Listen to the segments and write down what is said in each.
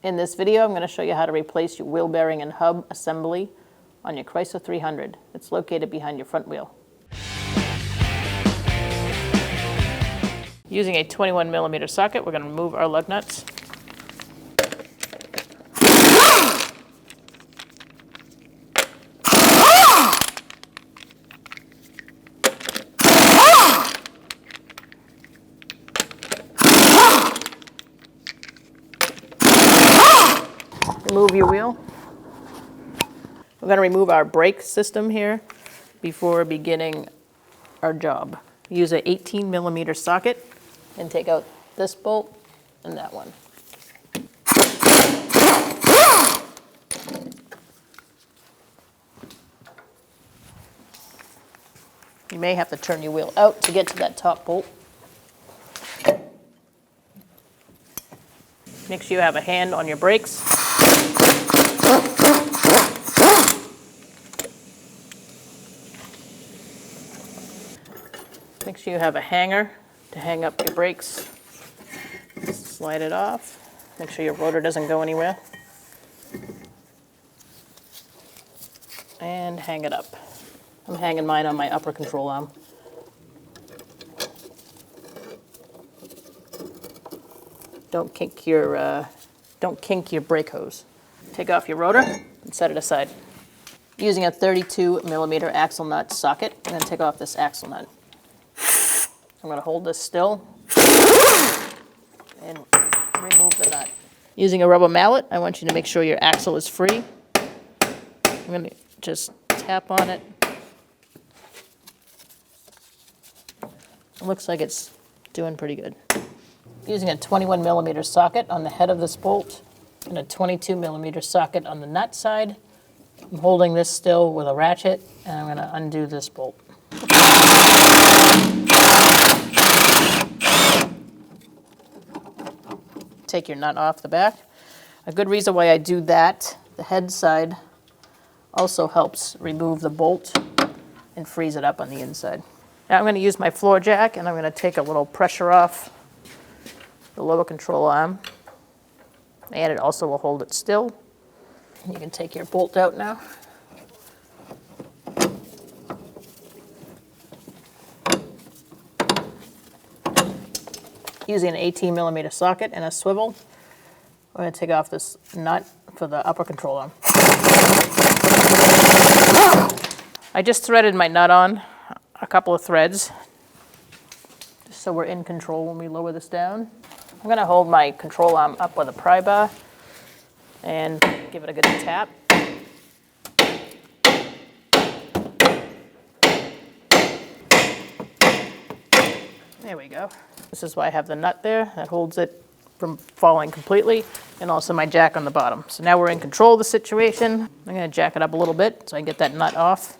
In this video, I'm going to show you how to replace your wheel bearing and hub assembly on your Chrysler 300. It's located behind your front wheel. Using a 21mm socket, we're going to remove our lug nuts. Remove your wheel. We're going to remove our brake system here before beginning our job. Use an 18mm socket and take out this bolt and that one. You may have to turn your wheel out to get to that top bolt. Make sure you have a hand on your brakes. Make sure you have a hanger to hang up your brakes. Slide it off. Make sure your rotor doesn't go anywhere. And hang it up. I'm hanging mine on my upper control arm. Don't kink your brake hose. Take off your rotor and set it aside. Using a 32mm axle nut socket, I'm going to take off this axle nut. I'm going to hold this still and remove the nut. Using a rubber mallet, I want you to make sure your axle is free. I'm going to just tap on it. It looks like it's doing pretty good. Using a 21mm socket on the head of this bolt and a 22mm socket on the nut side, I'm holding this still with a ratchet, and I'm going to undo this bolt. Take your nut off the back. A good reason why I do that, the head side also helps remove the bolt and frees it up on the inside. Now I'm going to use my floor jack, and I'm going to take a little pressure off the lower control arm, and it also will hold it still. You can take your bolt out now. Using an 18mm socket and a swivel, I'm going to take off this nut for the upper control arm. I just threaded my nut on a couple of threads, just so we're in control when we lower this down. I'm going to hold my control arm up with a pry bar and give it a good tap. There we go. This is why I have the nut there that holds it from falling completely, and also my jack on the bottom. So now we're in control of the situation. I'm going to jack it up a little bit so I can get that nut off.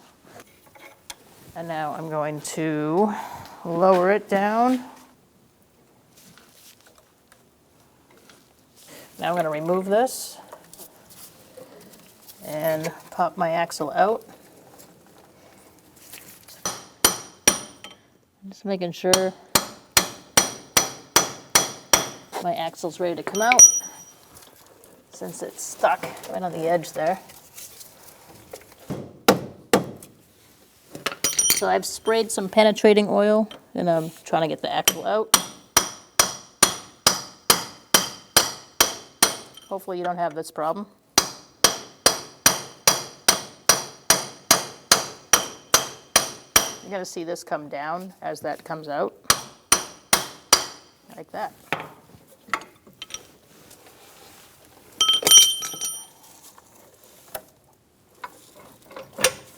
And now I'm going to lower it down. Now I'm going to remove this and pop my axle out. Just making sure my axle's ready to come out, since it's stuck right on the edge there. So I've sprayed some penetrating oil, and I'm trying to get the axle out. Hopefully you don't have this problem. You're going to see this come down as that comes out, like that.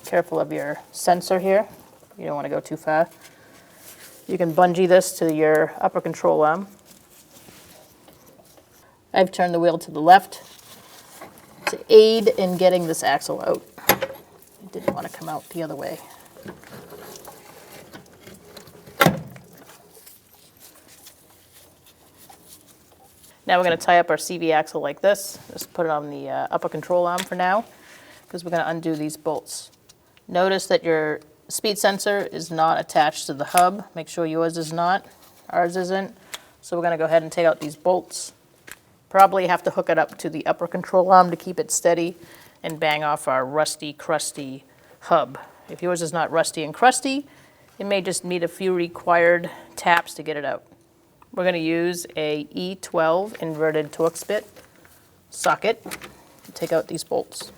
Careful of your sensor here. You don't want to go too far. You can bungee this to your upper control arm. I've turned the wheel to the left to aid in getting this axle out. It didn't want to come out the other way. Now we're going to tie up our CV axle like this. Just put it on the upper control arm for now, because we're going to undo these bolts. Notice that your speed sensor is not attached to the hub. Make sure yours is not. Ours isn't. So we're going to go ahead and take out these bolts Probably have to hook it up to the upper control arm to keep it steady and bang off our rusty, crusty hub. If yours is not rusty and crusty, it may just need a few required taps to get it out. We're going to use a E12 inverted Torx bit socket to take out these bolts.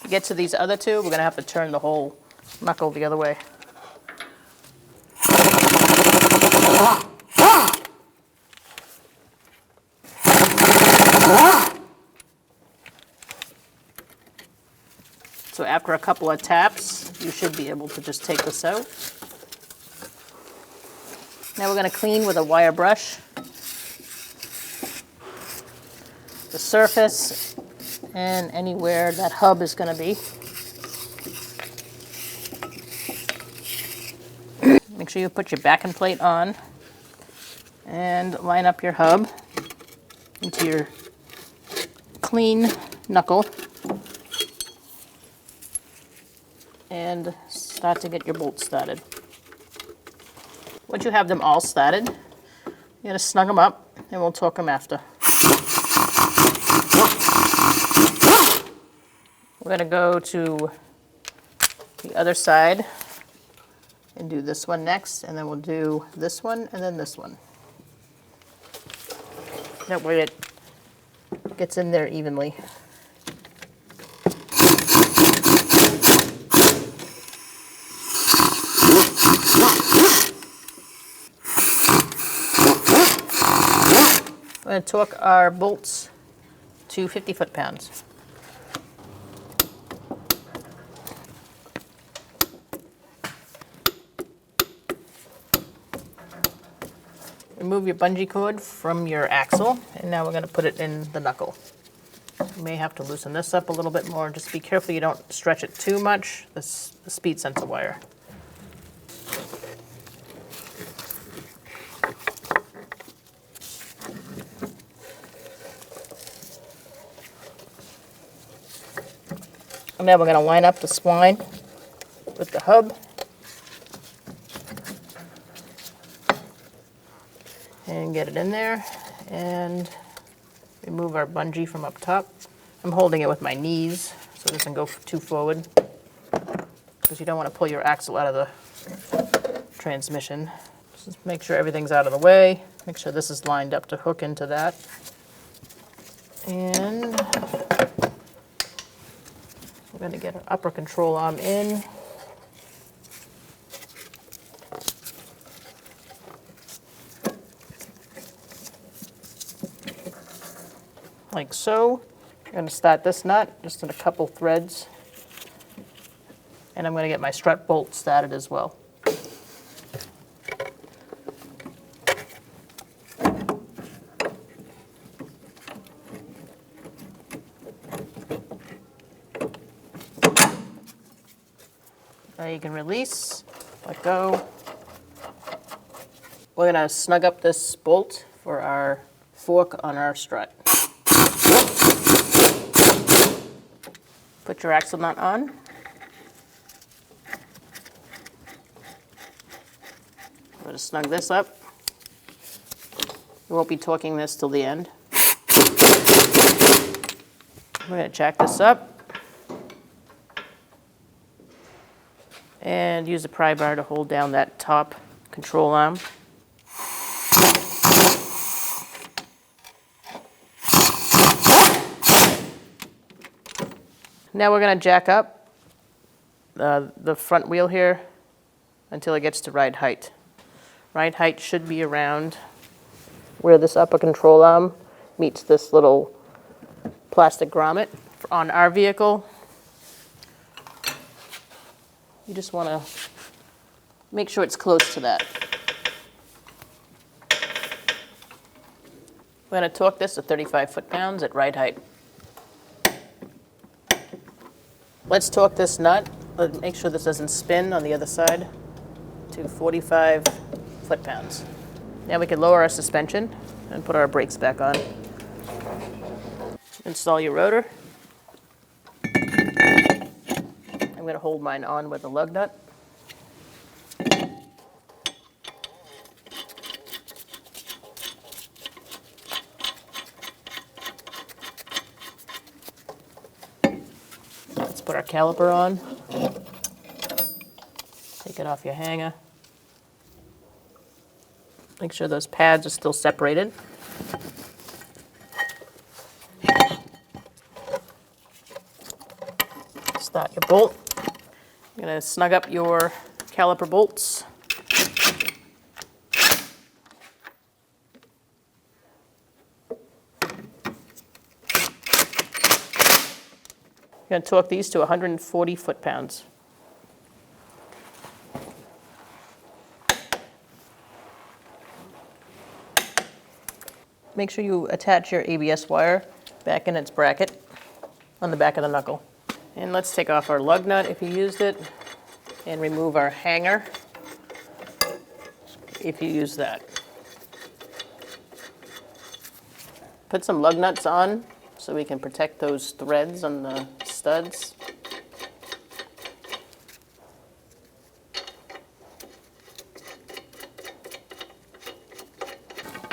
To get to these other two, we're going to have to turn the whole knuckle the other way. So after a couple of taps, you should be able to just take this out. Now we're going to clean with a wire brush the surface and anywhere that hub is going to be. Make sure you put your backing plate on and line up your hub into your clean knuckle and start to get your bolts started. Once you have them all started, you're going to snug them up and we'll torque them after. We're going to go to the other side and do this one next, and then we'll do this one and then this one. That way it gets in there evenly. We're going to torque our bolts to 50 foot-pounds. Remove your bungee cord from your axle, and now we're going to put it in the knuckle. You may have to loosen this up a little bit more. Just be careful you don't stretch it too much. This is the speed sensor wire. And now we're going to line up the spline with the hub. And get it in there and remove our bungee from up top. I'm holding it with my knees so it doesn't go too forward because you don't want to pull your axle out of the transmission. Just make sure everything's out of the way. Make sure this is lined up to hook into that. And we're going to get our upper control arm in. Like so. I'm going to start this nut just in a couple threads, and I'm going to get my strut bolt started as well. Now you can release, let go. We're going to snug up this bolt for our fork on our strut. Put your axle nut on. I'm going to snug this up. We won't be torquing this till the end. We're going to jack this up and use a pry bar to hold down that top control arm. Now we're going to jack up the front wheel here until it gets to ride height. Ride height should be around where this upper control arm meets this little plastic grommet. On our vehicle, you just want to make sure it's close to that. We're going to torque this to 35 foot-pounds at ride height. Let's torque this nut. Make sure this doesn't spin on the other side to 45 foot-pounds. Now we can lower our suspension and put our brakes back on. Install your rotor. going to hold mine on with a lug nut. Let's put our caliper on. Take it off your hanger. Make sure those pads are still separated. Start your bolt. You're going to snug up your caliper bolts. You're going to torque these to 140 foot-pounds. Make sure you attach your ABS wire back in its bracket on the back of the knuckle. And let's take off our lug nut if you used it, and remove our hanger if you use that. Put some lug nuts on so we can protect those threads on the studs.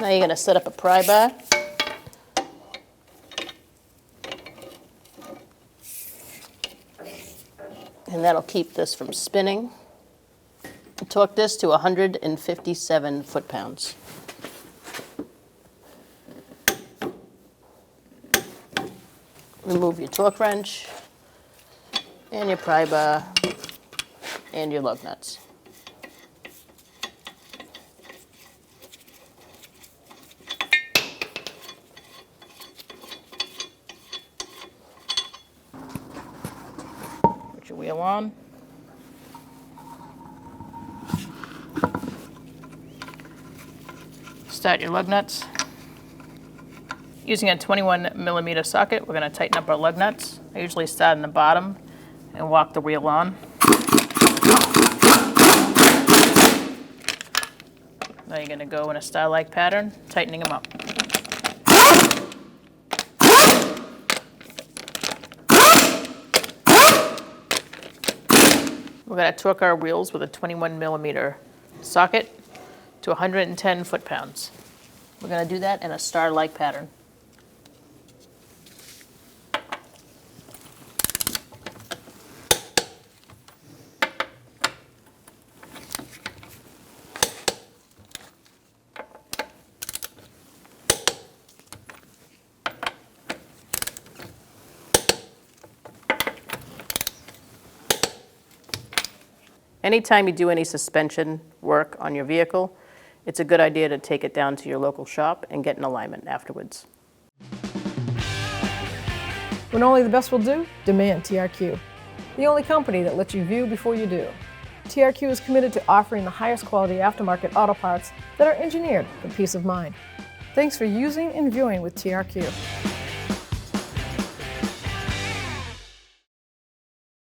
Now you're going to set up a pry bar. And that'll keep this from spinning. Torque this to 157 foot-pounds. Remove your torque wrench and your pry bar and your lug nuts. Put your wheel on. Start your lug nuts. Using a 21mm socket, we're going to tighten up our lug nuts. I usually start in the bottom and walk the wheel on. Now you're going to go in a star-like pattern, tightening them up. We're going to torque our wheels with a 21mm socket to 110 foot-pounds. We're going to do that in a star-like pattern. Anytime you do any suspension work on your vehicle, it's a good idea to take it down to your local shop and get an alignment afterwards. When only the best will do, demand TRQ. The only company that lets you view before you do. TRQ is committed to offering the highest quality aftermarket auto parts that are engineered for peace of mind. Thanks for using and viewing with TRQ.